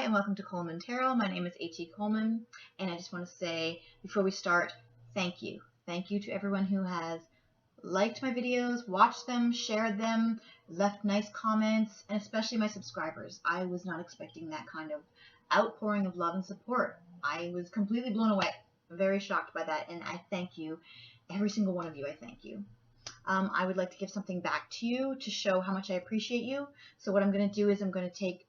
and welcome to Coleman Tarot. My name is A.T. Coleman, and I just want to say, before we start, thank you. Thank you to everyone who has liked my videos, watched them, shared them, left nice comments, and especially my subscribers. I was not expecting that kind of outpouring of love and support. I was completely blown away. Very shocked by that, and I thank you. Every single one of you, I thank you. I would like to give something back to you to show how much I appreciate you. So what I'm going to do is I'm going to take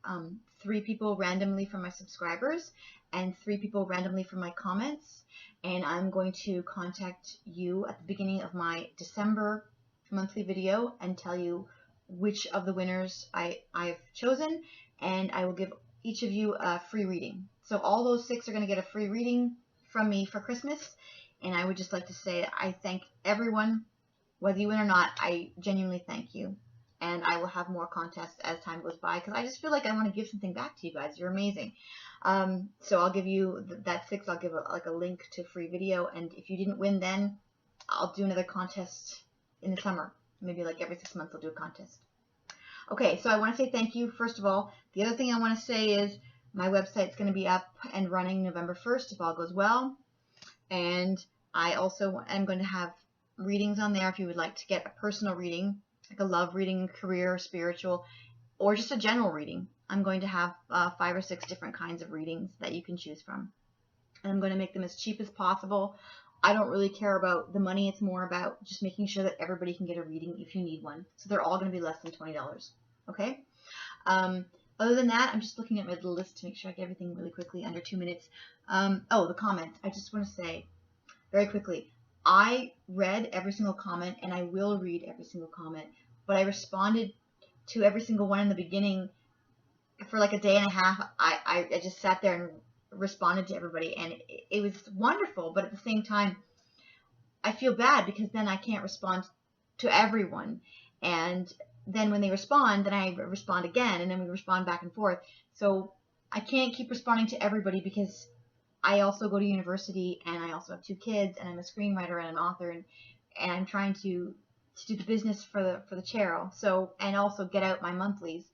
3 people randomly from my subscribers and 3 people randomly from my comments, and I'm going to contact you at the beginning of my December monthly video and tell you which of the winners I've chosen, and I will give each of you a free reading. So all those 6 are going to get a free reading from me for Christmas, and I would just like to say I thank everyone. Whether you win or not, I genuinely thank you. And I will have more contests as time goes by because I just feel like I want to give something back to you guys. You're amazing. So I'll give you that 6. I'll give a link to a free video. And if you didn't win then, I'll do another contest in the summer. Maybe like every 6 months I'll do a contest. Okay, so I want to say thank you, first of all. The other thing I want to say is my website's going to be up and running November 1st if all goes well. And I also am going to have readings on there if you would like to get a personal reading, like a love reading, career, spiritual, or just a general reading. I'm going to have 5 or 6 different kinds of readings that you can choose from. And I'm going to make them as cheap as possible. I don't really care about the money. It's more about just making sure that everybody can get a reading if you need one. So they're all going to be less than $20. Okay? Other than that, I'm just looking at my little list to make sure I get everything really quickly under 2 minutes. Oh, the comments. I just want to say very quickly, I read every single comment, and I will read every single comment, but I responded to every single one in the beginning for like a day and a half. I just sat there and responded to everybody, and it was wonderful, but at the same time, I feel bad because then I can't respond to everyone, and then when they respond, then I respond again, and then we respond back and forth. So I can't keep responding to everybody because I also go to university, and I also have 2 kids, and I'm a screenwriter and an author, and I'm trying to do the business for the tarot. So, and also get out my monthlies,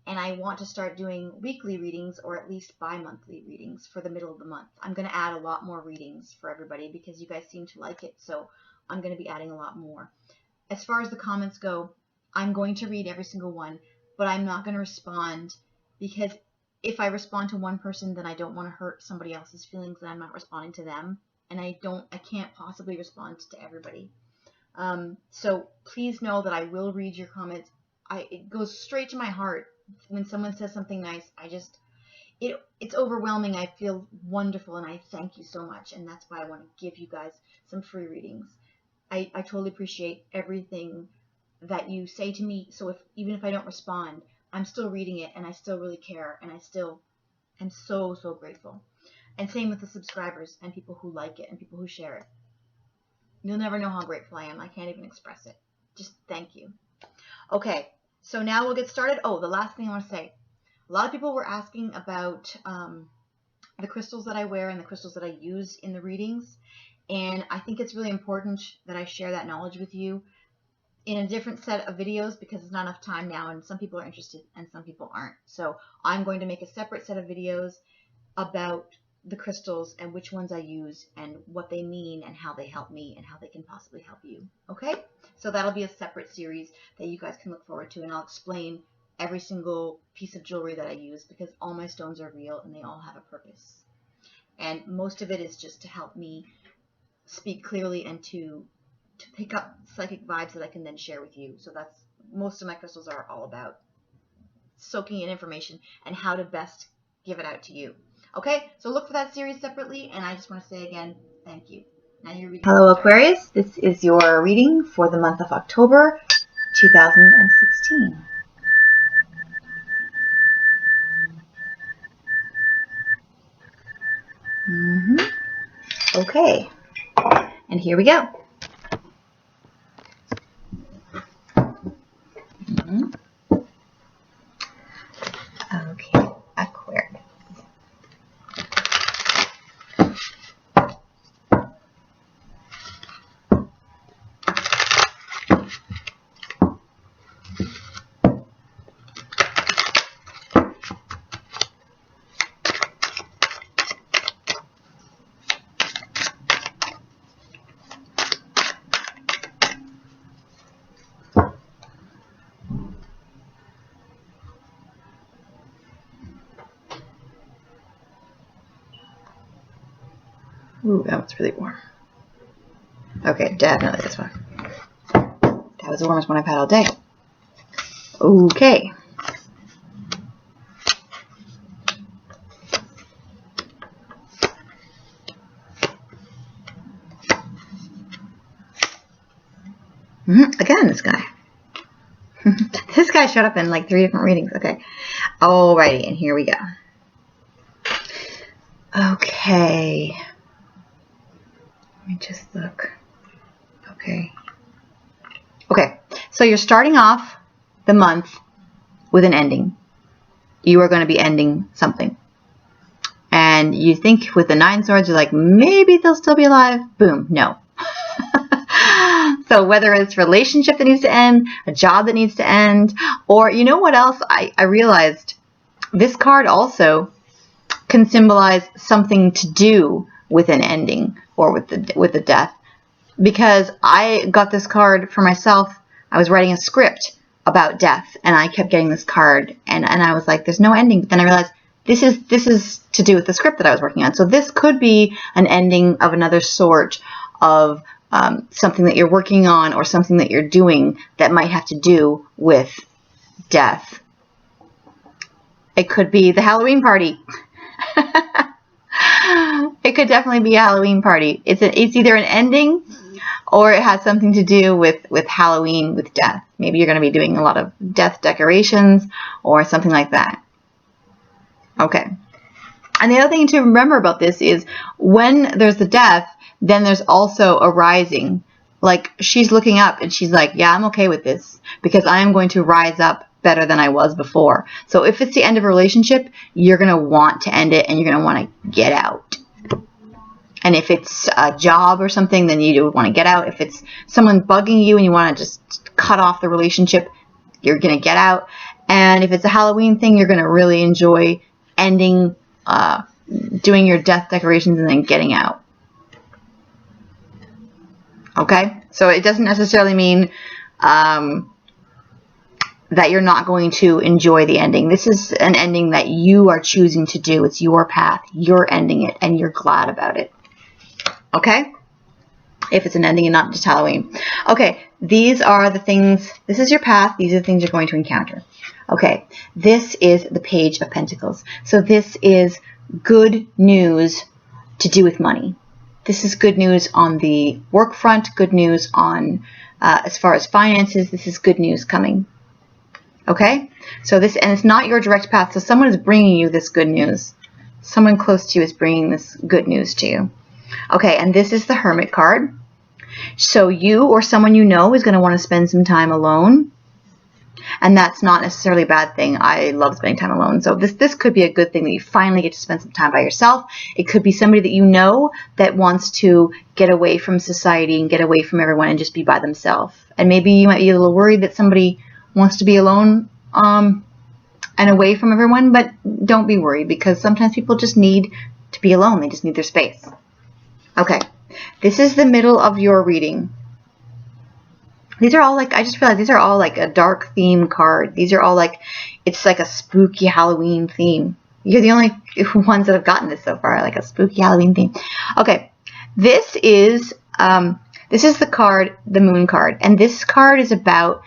and I want to start doing weekly readings or at least bi-monthly readings for the middle of the month. I'm going to add a lot more readings for everybody because you guys seem to like it, so I'm going to be adding a lot more. As far as the comments go, I'm going to read every single one, but I'm not going to respond because if I respond to one person, then I don't want to hurt somebody else's feelings that I'm not responding to them, and I can't possibly respond to everybody. So please know that I will read your comments. It goes straight to my heart when someone says something nice. It's overwhelming. I feel wonderful, and I thank you so much, and that's why I want to give you guys some free readings. I totally appreciate everything that you say to me. So even if I don't respond, I'm still reading it, and I still really care, and I still am so, so grateful. And same with the subscribers and people who like it and people who share it. You'll never know how grateful I am. I can't even express it. Just thank you. Okay, so now we'll get started. Oh, the last thing I want to say. A lot of people were asking about the crystals that I wear and the crystals that I use in the readings, and I think it's really important that I share that knowledge with you in a different set of videos because there's not enough time now, and some people are interested and some people aren't. So I'm going to make a separate set of videos about the crystals and which ones I use and what they mean and how they help me and how they can possibly help you. Okay? So that'll be a separate series that you guys can look forward to, and I'll explain every single piece of jewelry that I use because all my stones are real and they all have a purpose. And most of it is just to help me speak clearly and to pick up psychic vibes that I can then share with you. So that's most of my crystals are all about soaking in information and how to best give it out to you. Okay, so look for that series separately, and I just want to say again, thank you. Now you're reading. Hello Aquarius, this is your reading for the month of October 2016. Okay, and here we go. Okay, Aquarius. Ooh, that was really warm. Okay, definitely this one. That was the warmest one I've had all day. Okay. Again, this guy. This guy showed up in like 3 different readings. Okay. Alrighty, and here we go. Okay. Let me just look. Okay. Okay. So you're starting off the month with an ending. You are going to be ending something. And you think with the 9 swords, you're like, maybe they'll still be alive. Boom. No. So whether it's a relationship that needs to end, a job that needs to end, or you know what else I realized? This card also can symbolize something to do with an ending or with the death. Because I got this card for myself. I was writing a script about death, and I kept getting this card, and I was like, there's no ending. But then I realized this is to do with the script that I was working on. So this could be an ending of another sort of something that you're working on or something that you're doing that might have to do with death. It could be the Halloween party. It could definitely be a Halloween party. It's either an ending or it has something to do with Halloween, with death. Maybe you're going to be doing a lot of death decorations or something like that. Okay. And the other thing to remember about this is when there's the death, then there's also a rising. Like she's looking up and she's like, yeah, I'm okay with this because I am going to rise up better than I was before. So if it's the end of a relationship, you're going to want to end it and you're going to want to get out. And if it's a job or something, then you want to get out. If it's someone bugging you and you want to just cut off the relationship, you're going to get out. And if it's a Halloween thing, you're going to really enjoy ending, doing your death decorations and then getting out. Okay? So it doesn't necessarily mean that you're not going to enjoy the ending. This is an ending that you are choosing to do. It's your path. You're ending it, and you're glad about it. Okay? If it's an ending and not just Halloween. Okay, these are the things, this is your path. These are the things you're going to encounter. Okay, this is the Page of Pentacles. So this is good news to do with money. This is good news on the work front, good news on as far as finances. This is good news coming. Okay? So this, and it's not your direct path. So someone is bringing you this good news. Someone close to you is bringing this good news to you. Okay, and this is the Hermit card. So you or someone you know is going to want to spend some time alone. And that's not necessarily a bad thing. I love spending time alone. So this could be a good thing that you finally get to spend some time by yourself. It could be somebody that you know that wants to get away from society and get away from everyone and just be by themselves. And maybe you might be a little worried that somebody wants to be alone and away from everyone, but don't be worried because sometimes people just need to be alone. They just need their space. Okay, this is the middle of your reading. These are all like, I just feel like these are all like a dark theme card. These are all like, it's like a spooky Halloween theme. You're the only ones that have gotten this so far, like a spooky Halloween theme. Okay, this is the card, the Moon card. And this card is about,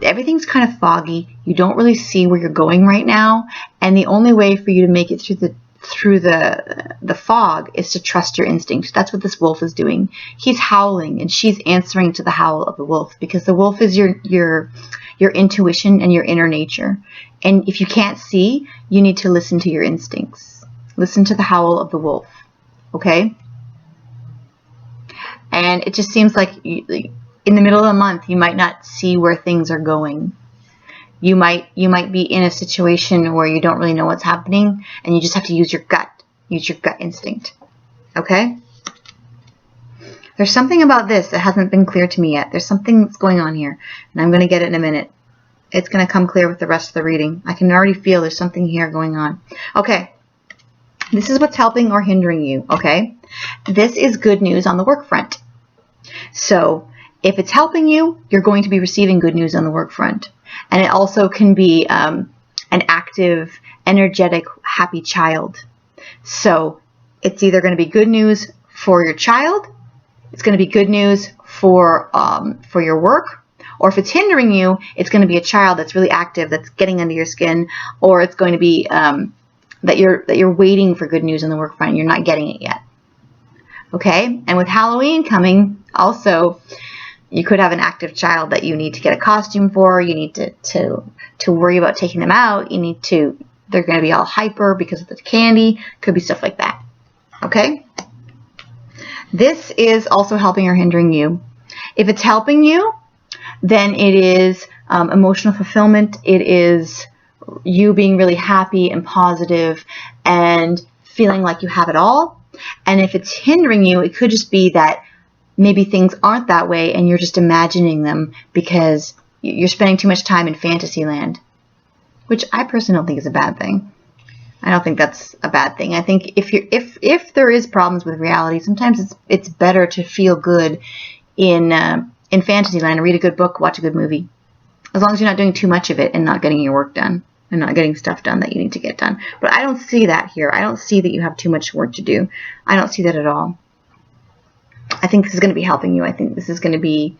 everything's kind of foggy. You don't really see where you're going right now. And the only way for you to make it through the fog is to trust your instinct. That's what this wolf is doing. He's howling and she's answering to the howl of the wolf because the wolf is your intuition and your inner nature. And if you can't see, you need to listen to your instincts. Listen to the howl of the wolf. Okay? And it just seems like in the middle of the month, you might not see where things are going. You might be in a situation where you don't really know what's happening and you just have to use your gut instinct. Okay? There's something about this that hasn't been clear to me yet. There's something that's going on here and I'm going to get it in a minute. It's going to come clear with the rest of the reading. I can already feel there's something here going on. Okay. This is what's helping or hindering you. Okay? This is good news on the work front. So if it's helping you, you're going to be receiving good news on the work front. And it also can be an active, energetic, happy child. So It's either going to be good news for your child, it's going to be good news for your work, or if it's hindering you, it's going to be a child that's really active, that's getting under your skin, or it's going to be that you're waiting for good news on the work front and you're not getting it yet. Okay? And with Halloween coming, also, you could have an active child that you need to get a costume for. You need to worry about taking them out. They're going to be all hyper because of the candy. Could be stuff like that. Okay? This is also helping or hindering you. If it's helping you, then it is emotional fulfillment. It is you being really happy and positive and feeling like you have it all. And if it's hindering you, it could just be that maybe things aren't that way and you're just imagining them because you're spending too much time in fantasy land, which I personally don't think is a bad thing. I don't think that's a bad thing. I think if there is problems with reality, sometimes it's better to feel good in fantasy land, read a good book, watch a good movie, as long as you're not doing too much of it and not getting your work done and not getting stuff done that you need to get done. But I don't see that here. I don't see that you have too much work to do. I don't see that at all. I think this is going to be helping you. I think this is going to be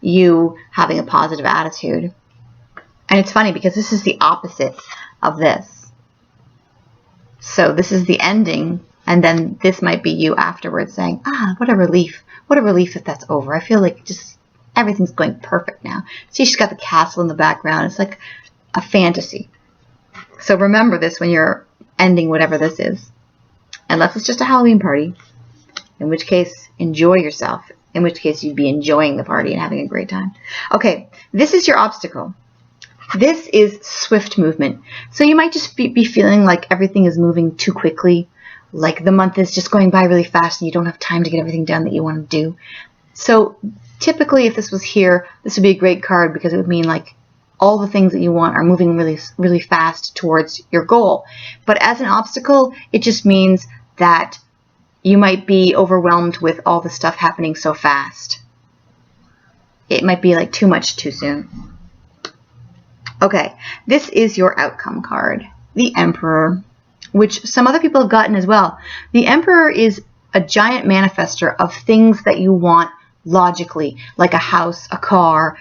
you having a positive attitude. And it's funny because this is the opposite of this. So this is the ending, and then this might be you afterwards saying, what a relief. What a relief that that's over. I feel like just everything's going perfect now. See, she's got the castle in the background. It's like a fantasy. So remember this when you're ending whatever this is. Unless it's just a Halloween party, in which case, enjoy yourself. In which case, you'd be enjoying the party and having a great time. Okay, this is your obstacle. This is swift movement. So you might just be feeling like everything is moving too quickly, like the month is just going by really fast and you don't have time to get everything done that you want to do. So typically if this was here, this would be a great card because it would mean like all the things that you want are moving really, really fast towards your goal. But as an obstacle, it just means that you might be overwhelmed with all the stuff happening so fast. It might be like too much too soon. Okay, this is your outcome card, the Emperor, which some other people have gotten as well. The Emperor is a giant manifester of things that you want logically, like a house, a car.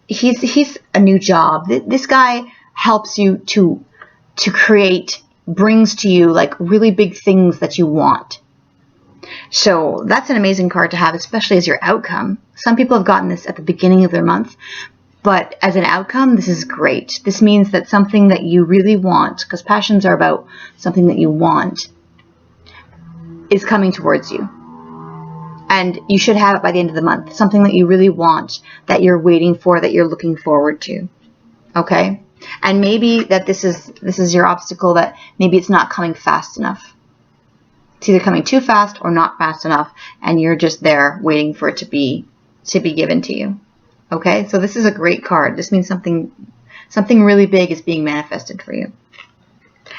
He's a new job. This guy helps you to create, brings to you like really big things that you want. So that's an amazing card to have, especially as your outcome. Some people have gotten this at the beginning of their month. But as an outcome, this is great. This means that something that you really want, because passions are about something that you want, is coming towards you. And you should have it by the end of the month. Something that you really want, that you're waiting for, that you're looking forward to. Okay? And maybe that this is your obstacle, that maybe it's not coming fast enough. It's either coming too fast or not fast enough, and you're just there waiting for it to be given to you. Okay, so this is a great card. This means something really big is being manifested for you.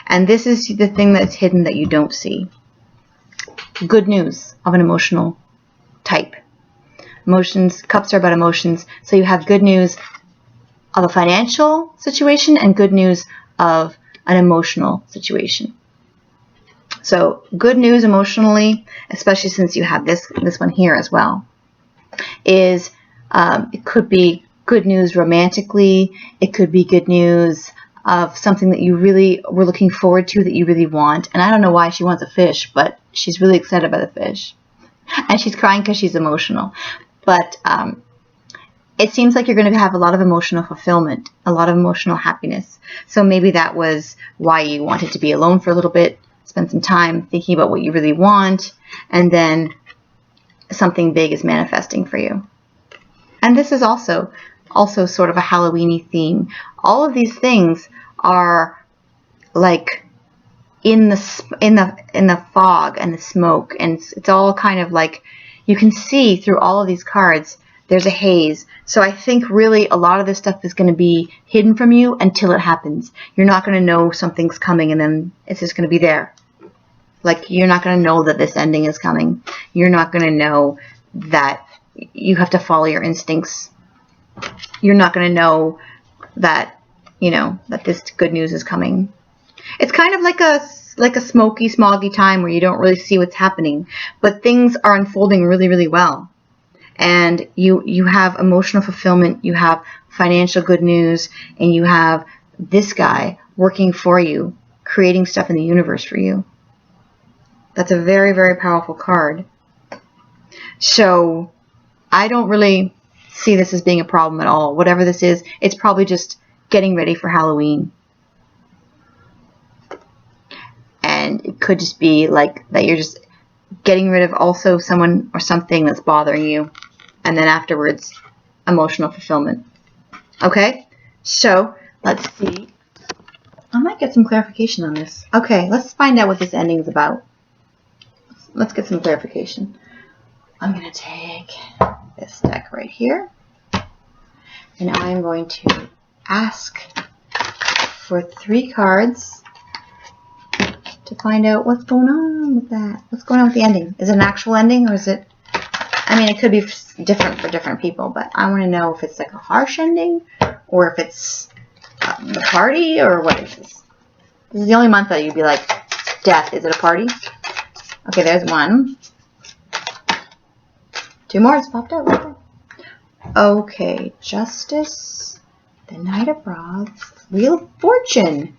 And this is the thing that's hidden that you don't see. Good news of an emotional type. Emotions, cups are about emotions. So you have good news of a financial situation and good news of an emotional situation. So good news emotionally, especially since you have this one here as well, is it could be good news romantically. It could be good news of something that you really were looking forward to, that you really want. And I don't know why she wants a fish, but she's really excited by the fish. And she's crying because she's emotional. But it seems like you're going to have a lot of emotional fulfillment, a lot of emotional happiness. So maybe that was why you wanted to be alone for a little bit, spend some time thinking about what you really want, and then something big is manifesting for you. And this is also sort of a Halloween-y theme. All of these things are like in the fog and the smoke, and it's all kind of like you can see through all of these cards. There's a haze. So I think really a lot of this stuff is going to be hidden from you until it happens. You're not going to know something's coming, and then it's just going to be there. Like you're not going to know that this ending is coming. You're not going to know that you have to follow your instincts. You're not going to know that, that this good news is coming. It's kind of like a smoky, smoggy time where you don't really see what's happening, but things are unfolding really, really well. And you have emotional fulfillment, you have financial good news, and you have this guy working for you, creating stuff in the universe for you. That's a very, very powerful card. So I don't really see this as being a problem at all. Whatever this is, it's probably just getting ready for Halloween. And it could just be like that you're just getting rid of also someone or something that's bothering you. And then afterwards, emotional fulfillment. Okay? So, let's see. I might get some clarification on this. Okay, let's find out what this ending is about. Let's get some clarification. I'm going to take this deck right here. And I'm going to ask for 3 cards to find out what's going on with that. What's going on with the ending? Is it an actual ending, or is it... I mean, it could be different for different people, but I want to know if it's like a harsh ending, or if it's the party, or what is this? This is the only month that you'd be like, death, is it a party? Okay, there's 1. 2 more, it's popped out right there. Okay, Justice, the Knight of Rods, Wheel of Fortune.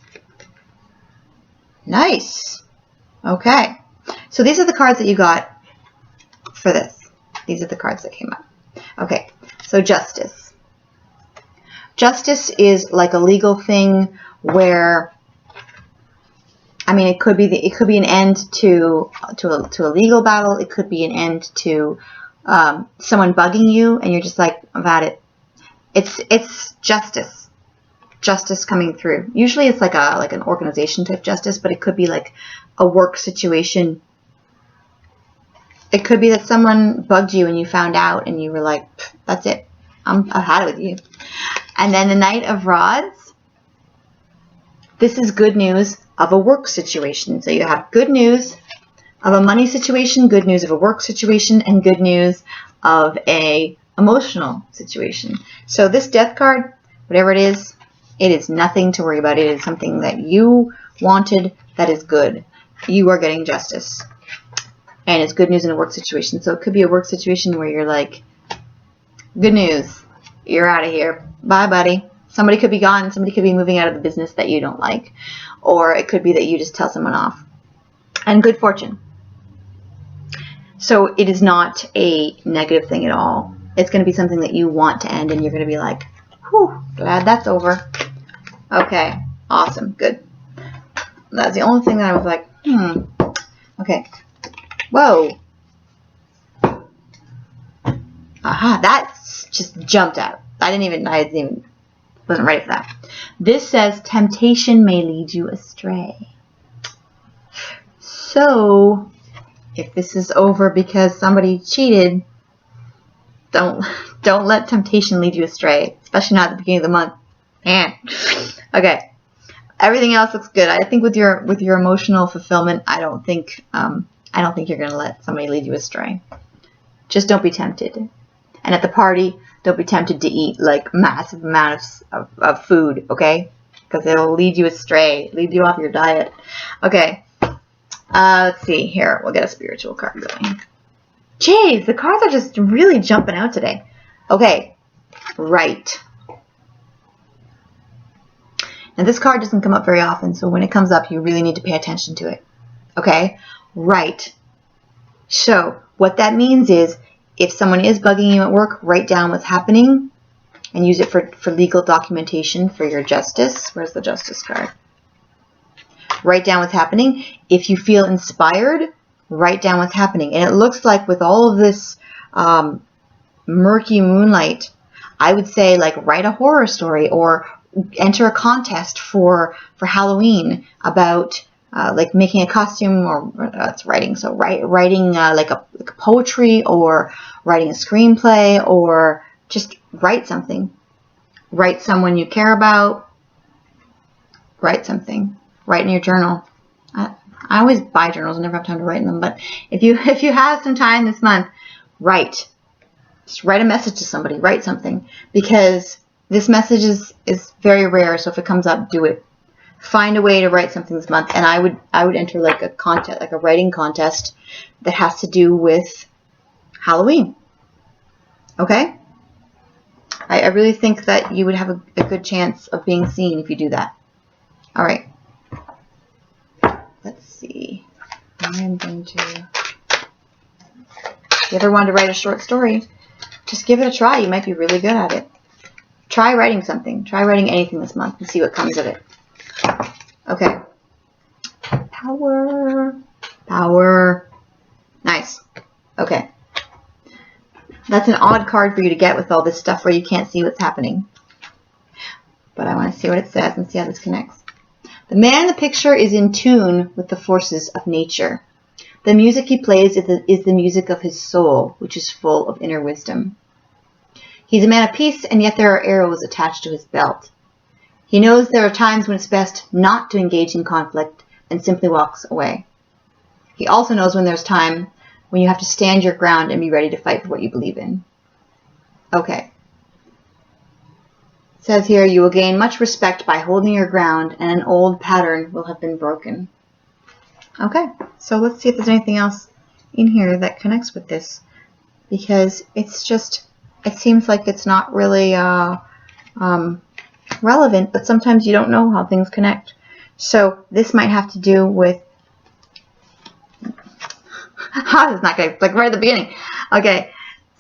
Nice. Okay, so these are the cards that you got for this. These are the cards that came up. Okay, so Justice. Justice is like a legal thing where, I mean, it could be an end to a legal battle. It could be an end to someone bugging you, and you're just like, I've had it. It's justice. Justice coming through. Usually, it's like an organization type justice, but it could be like a work situation. It could be that someone bugged you and you found out and you were like, that's it. I've had it with you. And then the Knight of Rods. This is good news of a work situation. So you have good news of a money situation, good news of a work situation, and good news of a emotional situation. So this Death card, whatever it is nothing to worry about. It is something that you wanted that is good. You are getting justice. And it's good news in a work situation. So it could be a work situation where you're like, good news, you're out of here. Bye, buddy. Somebody could be gone. Somebody could be moving out of the business that you don't like. Or it could be that you just tell someone off. And good fortune. So it is not a negative thing at all. It's going to be something that you want to end, and you're going to be like, whew, glad that's over. Okay, awesome, good. That's the only thing that I was like, okay. Whoa. Aha, that just jumped out. I wasn't ready for that. This says, temptation may lead you astray. So, if this is over because somebody cheated, don't let temptation lead you astray, especially not at the beginning of the month. Man. Okay. Everything else looks good. I think with your emotional fulfillment, I don't think you're going to let somebody lead you astray. Just don't be tempted. And at the party, don't be tempted to eat like massive amounts of food, okay? Because it'll lead you astray, lead you off your diet. Okay. Let's see here. We'll get a spiritual card going. Jeez, the cards are just really jumping out today. Okay. Right. Now this card doesn't come up very often, so when it comes up, you really need to pay attention to it. Okay? Right. So, what that means is, if someone is bugging you at work, write down what's happening and use it for legal documentation for your justice. Where's the justice card? Write down what's happening. If you feel inspired, write down what's happening. And it looks like with all of this murky moonlight, I would say like write a horror story or enter a contest for Halloween about like making a costume, or that's writing. So writing like a poetry, or writing a screenplay, or just write something. Write someone you care about. Write something. Write in your journal. I always buy journals. I never have time to write in them. But if you have some time this month, write. Just write a message to somebody. Write something, because this message is very rare. So if it comes up, do it. find a way to write something this month, and I would enter like a contest, like a writing contest that has to do with Halloween. Okay? I really think that you would have a good chance of being seen if you do that. All right. Let's see. I'm going to... If you ever wanted to write a short story, just give it a try. You might be really good at it. Try writing something. Try writing anything this month and see what comes of it. Okay. Power. Power. Nice. Okay. That's an odd card for you to get with all this stuff where you can't see what's happening. But I want to see what it says and see how this connects. The man in the picture is in tune with the forces of nature. The music he plays is the music of his soul, which is full of inner wisdom. He's a man of peace, and yet there are arrows attached to his belt. He knows there are times when it's best not to engage in conflict and simply walks away. He also knows when there's time when you have to stand your ground and be ready to fight for what you believe in. Okay. It says here, you will gain much respect by holding your ground, and an old pattern will have been broken. Okay, so let's see if there's anything else in here that connects with this, because it's just, it seems like it's not really relevant, but sometimes you don't know how things connect. So this might have to do with, it's not good, like right at the beginning. Okay,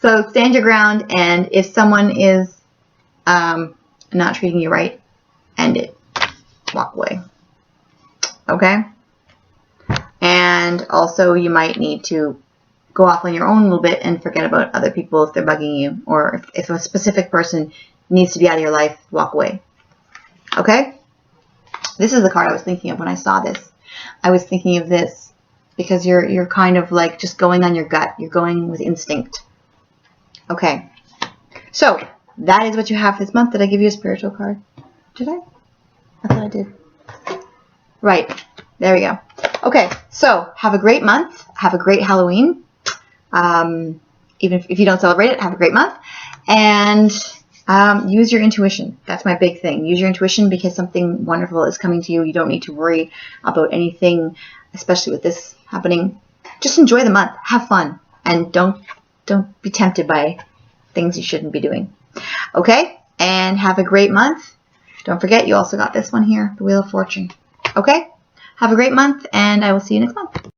so stand your ground, and if someone is not treating you right, end it. Walk away. Okay? And also you might need to go off on your own a little bit and forget about other people if they're bugging you, or if a specific person needs to be out of your life, walk away. Okay? This is the card I was thinking of when I saw this. I was thinking of this because you're kind of like just going on your gut. You're going with instinct. Okay. So, that is what you have this month. Did I give you a spiritual card? Did I? I thought I did. Right. There we go. Okay. So, have a great month. Have a great Halloween. Even if you don't celebrate it, have a great month. And use your intuition. That's my big thing. Use your intuition because something wonderful is coming to you. You don't need to worry about anything, especially with this happening. Just enjoy the month. Have fun. And don't be tempted by things you shouldn't be doing. Okay? And have a great month. Don't forget, you also got this one here, the Wheel of Fortune. Okay? Have a great month, and I will see you next month.